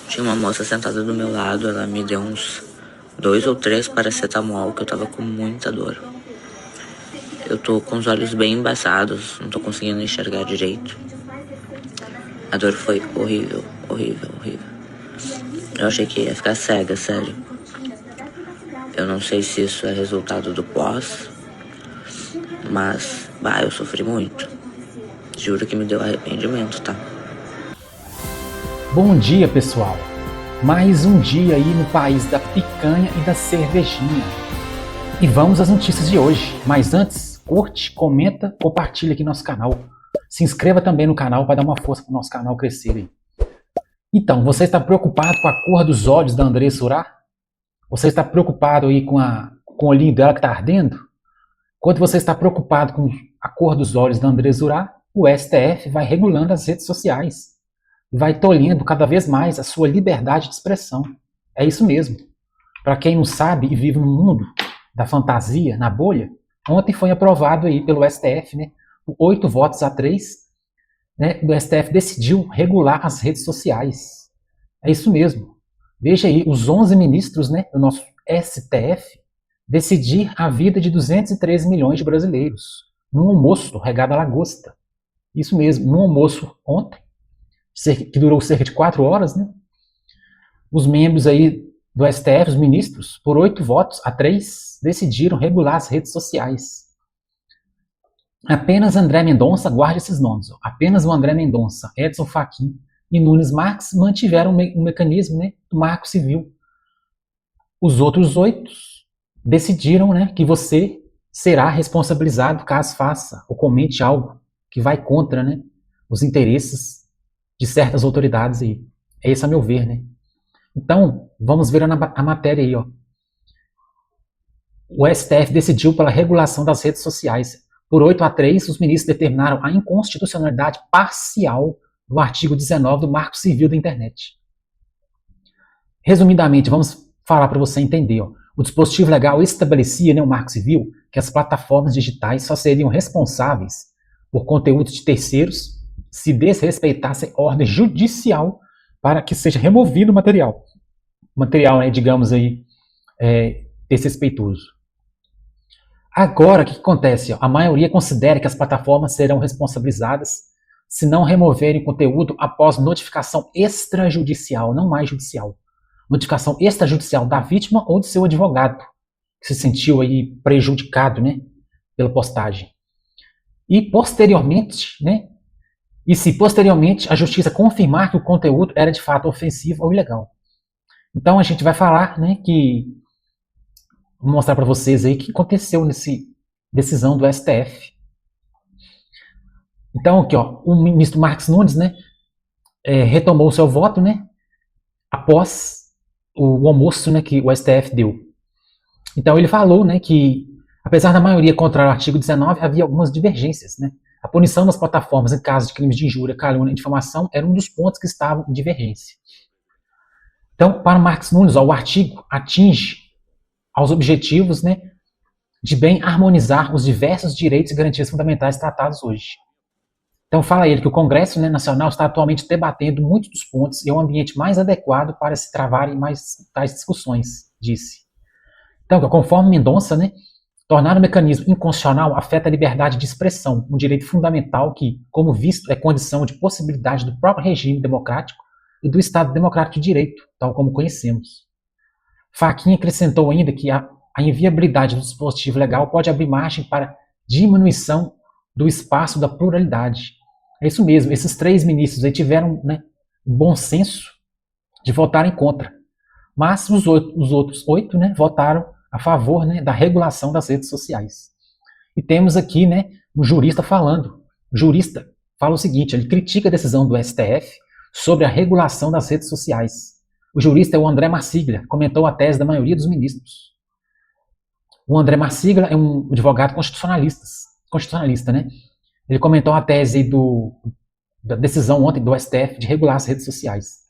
Tinha uma moça sentada do meu lado, ela me deu uns 2 ou 3 paracetamol, que eu tava com muita dor. Eu tô com os olhos bem embaçados, não tô conseguindo enxergar direito. A dor foi horrível, horrível, horrível. Eu achei que ia ficar cega, sério. Eu não sei se isso é resultado do pós, mas, eu sofri muito. Juro que me deu arrependimento, tá? Bom dia, pessoal! Mais um dia aí no país da picanha e da cervejinha. E vamos às notícias de hoje. Mas antes, curte, comenta, compartilha aqui no nosso canal. Se inscreva também no canal para dar uma força para o nosso canal crescer aí. Então, você está preocupado com a cor dos olhos da Andressa Urach? Você está preocupado aí com o olhinho dela que está ardendo? Enquanto você está preocupado com a cor dos olhos da Andressa Urach, o STF vai regulando as redes sociais. Vai tolhendo cada vez mais a sua liberdade de expressão. É isso mesmo. Para quem não sabe e vive no mundo da fantasia, na bolha, ontem foi aprovado aí pelo STF, né, por 8 votos a 3, né, o STF decidiu regular as redes sociais. É isso mesmo. Veja aí, os 11 ministros, né, do nosso STF decidir a vida de 213 milhões de brasileiros num almoço regado a lagosta. Isso mesmo, num almoço ontem, que durou cerca de 4 horas, né? Os membros aí do STF, os ministros, por 8 votos a 3, decidiram regular as redes sociais. Apenas André Mendonça, guarde esses nomes, apenas o André Mendonça, Edson Fachin e Nunes Marques mantiveram um mecanismo, né, do Marco Civil. Os outros 8 decidiram, né, que você será responsabilizado caso faça ou comente algo que vai contra, né, os interesses de certas autoridades aí. É isso a meu ver, né? Então, vamos ver a matéria aí, ó. O STF decidiu pela regulação das redes sociais. Por 8 a 3, os ministros determinaram a inconstitucionalidade parcial do artigo 19 do Marco Civil da Internet. Resumidamente, vamos falar para você entender, ó. O dispositivo legal estabelecia, né, o Marco Civil, que as plataformas digitais só seriam responsáveis por conteúdos de terceiros se desrespeitassem ordem judicial para que seja removido o material. Material, né, digamos aí, desrespeitoso. Agora, o que acontece? A maioria considera que as plataformas serão responsabilizadas se não removerem conteúdo após notificação extrajudicial, não mais judicial. Notificação extrajudicial da vítima ou do seu advogado, que se sentiu aí prejudicado, né, pela postagem. E posteriormente, né, se posteriormente a justiça confirmar que o conteúdo era de fato ofensivo ou ilegal. Então a gente vai falar, né, vou mostrar para vocês aí o que aconteceu nessa decisão do STF. Então aqui, ó, o ministro Marcos Nunes, né, retomou o seu voto, né, após o almoço, né, que o STF deu. Então ele falou, né, que apesar da maioria contrária ao artigo 19, havia algumas divergências, né. A punição das plataformas em caso de crimes de injúria, calúnia e difamação era um dos pontos que estavam em divergência. Então, para Marcos Nunes, ó, o artigo atinge aos objetivos, né, de bem harmonizar os diversos direitos e garantias fundamentais tratados hoje. Então, fala ele que o Congresso, né, Nacional está atualmente debatendo muitos dos pontos e é um ambiente mais adequado para se travarem mais tais discussões, disse. Então, conforme Mendonça, né, tornar o mecanismo inconstitucional afeta a liberdade de expressão, um direito fundamental que, como visto, é condição de possibilidade do próprio regime democrático e do Estado democrático de direito, tal como conhecemos. Fachin acrescentou ainda que a inviabilidade do dispositivo legal pode abrir margem para diminuição do espaço da pluralidade. É isso mesmo, esses 3 ministros aí tiveram, né, um bom senso de votarem contra. Mas os outros 8, né, votaram a favor, né, da regulação das redes sociais. E temos aqui, né, um jurista falando. O jurista fala o seguinte, ele critica a decisão do STF sobre a regulação das redes sociais. O jurista é o André Marsiglia, comentou a tese da maioria dos ministros. O André Marsiglia é um advogado constitucionalista, né? Ele comentou a tese da decisão ontem do STF de regular as redes sociais.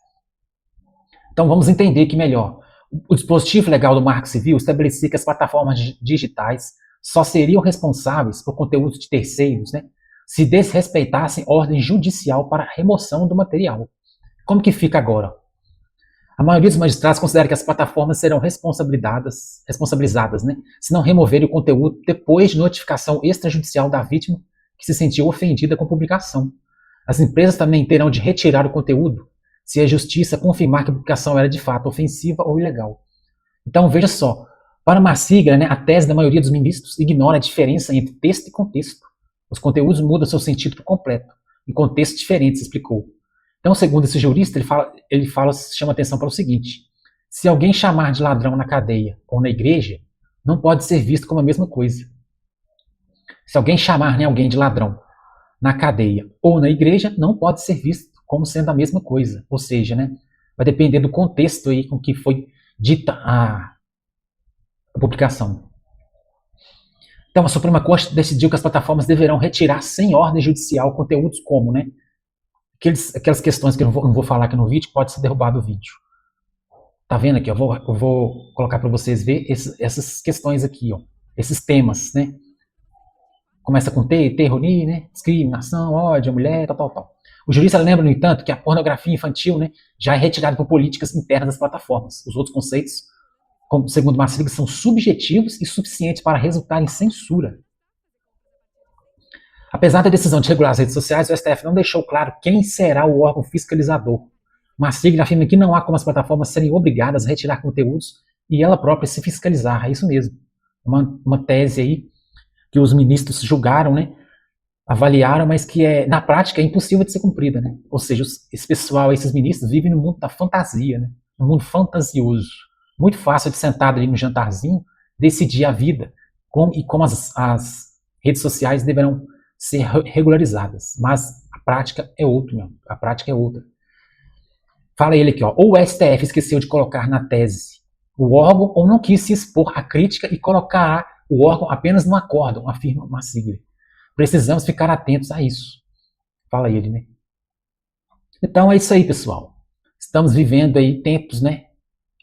Então vamos entender aqui melhor. O dispositivo legal do Marco Civil estabelecia que as plataformas digitais só seriam responsáveis por conteúdos de terceiros, né, se desrespeitassem ordem judicial para remoção do material. Como que fica agora? A maioria dos magistrados considera que as plataformas serão responsabilizadas, né, se não removerem o conteúdo depois de notificação extrajudicial da vítima que se sentiu ofendida com a publicação. As empresas também terão de retirar o conteúdo se a justiça confirmar que a publicação era de fato ofensiva ou ilegal. Então, veja só, para Marsiglia, né, a tese da maioria dos ministros ignora a diferença entre texto e contexto. Os conteúdos mudam seu sentido por completo, em contextos diferentes, explicou. Então, segundo esse jurista, chama atenção para o seguinte: se alguém chamar de ladrão na cadeia ou na igreja, não pode ser visto como a mesma coisa. Se alguém chamar, né, alguém de ladrão na cadeia ou na igreja, não pode ser visto como sendo a mesma coisa. Ou seja, né, vai depender do contexto aí com que foi dita a publicação. Então, a Suprema Corte decidiu que as plataformas deverão retirar sem ordem judicial conteúdos como, né, aquelas questões que eu não vou falar aqui no vídeo, pode ser derrubado o vídeo. Tá vendo aqui? Eu vou colocar para vocês ver essas questões aqui, ó, esses temas, né? Começa com terrorismo, né? Discriminação, ódio, mulher, tal. O jurista lembra, no entanto, que a pornografia infantil, né, já é retirada por políticas internas das plataformas. Os outros conceitos, como, segundo Marsiglia, são subjetivos e suficientes para resultar em censura. Apesar da decisão de regular as redes sociais, o STF não deixou claro quem será o órgão fiscalizador. Marsiglia afirma que não há como as plataformas serem obrigadas a retirar conteúdos e ela própria se fiscalizar. É isso mesmo. Uma tese aí que os ministros julgaram, né, avaliaram, mas que na prática é impossível de ser cumprida, né? Ou seja, esse pessoal, esses ministros, vivem no mundo da fantasia, né? No mundo fantasioso. Muito fácil de sentado ali no jantarzinho decidir a vida e como as redes sociais deverão ser regularizadas. Mas a prática é outra, meu. A prática é outra. Fala ele aqui, ó. Ou o STF esqueceu de colocar na tese o órgão ou não quis se expor à crítica e colocar o órgão apenas no acórdão, afirma Marsiglia. Precisamos ficar atentos a isso. Fala ele, né? Então é isso aí, pessoal. Estamos vivendo aí tempos, né,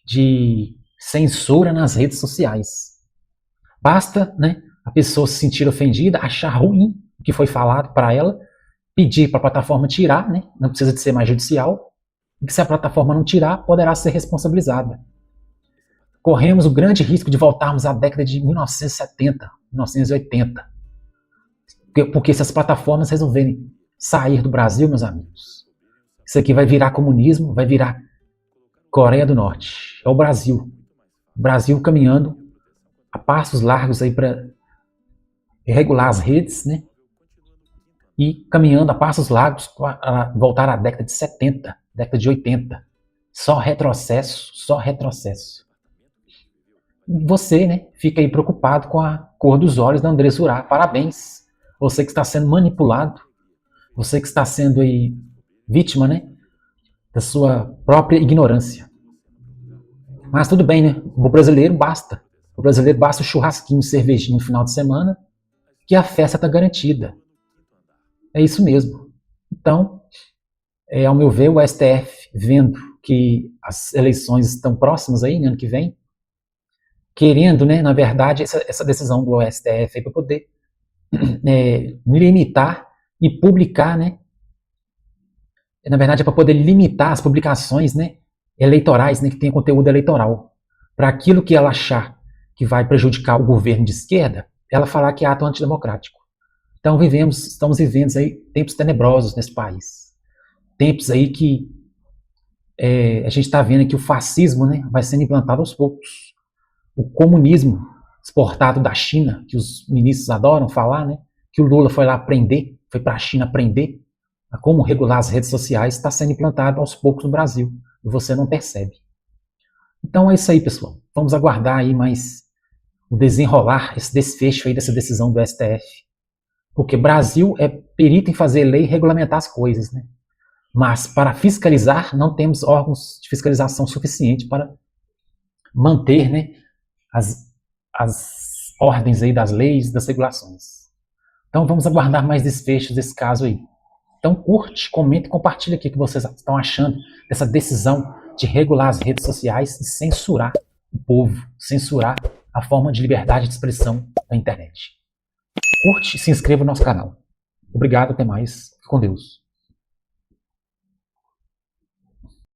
de censura nas redes sociais. Basta, né, a pessoa se sentir ofendida, achar ruim o que foi falado para ela, pedir para a plataforma tirar, né? Não precisa de ser mais judicial. E que se a plataforma não tirar, poderá ser responsabilizada. Corremos o grande risco de voltarmos à década de 1970, 1980. Porque se as plataformas resolverem sair do Brasil, meus amigos, isso aqui vai virar comunismo, vai virar Coreia do Norte. É o Brasil. O Brasil caminhando a passos largos aí para regular as redes, né? E caminhando a passos largos para voltar à década de 70, década de 80. Só retrocesso, só retrocesso. E você, né, fica aí preocupado com a cor dos olhos da Andressa Urach. Parabéns. Você que está sendo manipulado, você que está sendo aí vítima, né, da sua própria ignorância. Mas tudo bem, né? O brasileiro basta. O brasileiro basta o churrasquinho, cervejinho no final de semana, que a festa está garantida. É isso mesmo. Então, ao meu ver, o STF, vendo que as eleições estão próximas aí, no ano que vem, querendo, né, na verdade, essa decisão do STF para poder limitar e publicar, né? Na verdade, é para poder limitar as publicações, né, eleitorais, né, que tem conteúdo eleitoral. Para aquilo que ela achar que vai prejudicar o governo de esquerda, ela falar que é ato antidemocrático. Então estamos vivendo aí tempos tenebrosos nesse país. Tempos aí que a gente está vendo que o fascismo, né, vai sendo implantado aos poucos. O comunismo exportado da China, que os ministros adoram falar, né, que o Lula foi lá aprender, foi para a China aprender a como regular as redes sociais, está sendo implantado aos poucos no Brasil. E você não percebe. Então é isso aí, pessoal. Vamos aguardar aí mais o desenrolar, esse desfecho aí dessa decisão do STF. Porque Brasil é perito em fazer lei e regulamentar as coisas, né? Mas para fiscalizar, não temos órgãos de fiscalização suficiente para manter, né, as ordens aí das leis, das regulações. Então vamos aguardar mais desfechos desse caso aí. Então curte, comenta e compartilha aqui o que vocês estão achando dessa decisão de regular as redes sociais e censurar o povo, censurar a forma de liberdade de expressão na internet. Curte e se inscreva no nosso canal. Obrigado, até mais. Fique com Deus.